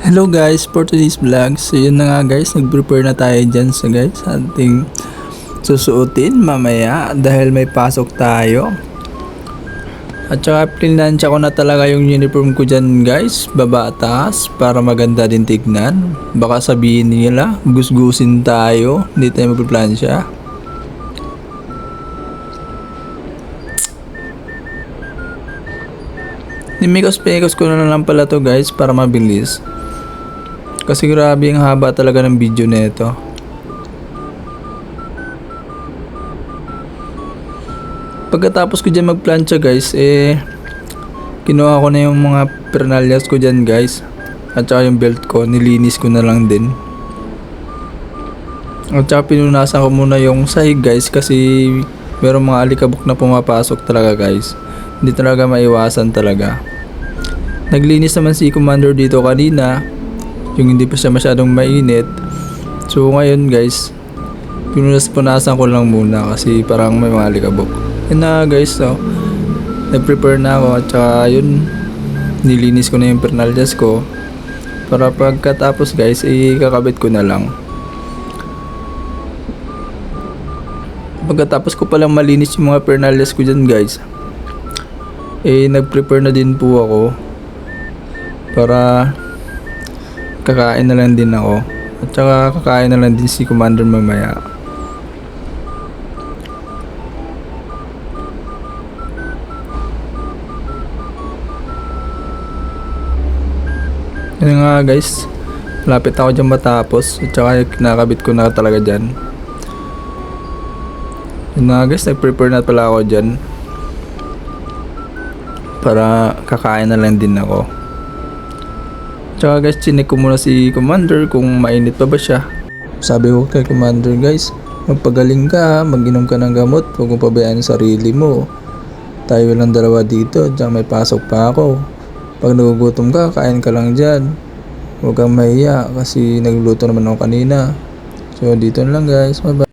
Hello guys, for today's vlog. So yun na nga guys, nag-prepare na tayo dyan sa guys ating susuotin mamaya dahil may pasok tayo. At saka plinansya ko na talaga yung uniform ko dyan guys, baba taas para maganda din tignan. Baka sabihin nila, gusgusin tayo, hindi tayo magplansya. Nimikos-pekos ko na lang pala to guys para mabilis. Kasi grabe ang haba talaga ng video na ito. Pagkatapos ko dyan magplansya guys, kinuha ko na yung mga pernalyas ko dyan guys. At saka yung belt ko, nilinis ko na lang din. At saka pinunasan ko muna yung sahig guys kasi merong mga alikabok na pumapasok talaga guys. Hindi talaga maiwasan talaga. Naglinis naman si Commander dito kanina, yung hindi pa siya masyadong mainit. So ngayon guys, pinunas-punasan ko lang muna kasi parang may mga alikabok. Yun na guys, so nag-prepare na ako at saka yun, nilinis ko na yung pernalyas ko para pagkatapos guys, kakabit ko na lang. Pagkatapos ko palang malinis yung mga pernalyas ko dyan guys, nag-prepare na din po ako para kakain na lang din ako. At saka kakain na lang din si Commander mamaya. Yan nga guys, lapit ako dyan matapos. At saka kinakabit ko na talaga dyan. Yan nga guys, nag-prepare na pala ako dyan para kakain na lang din ako. Tsaka guys, chinek ko muna si Commander kung mainit pa ba siya. Sabi ko kay Commander guys, magpagaling ka, mag-inom ka ng gamot, huwag mong pabayaan ang sarili mo. Tayo lang dalawa dito, diyan may pasok pa ako. Pag nagugutom ka, kain ka lang dyan. Huwag kang mahiya kasi nagluluto naman ako kanina. So dito na lang guys, bye bye.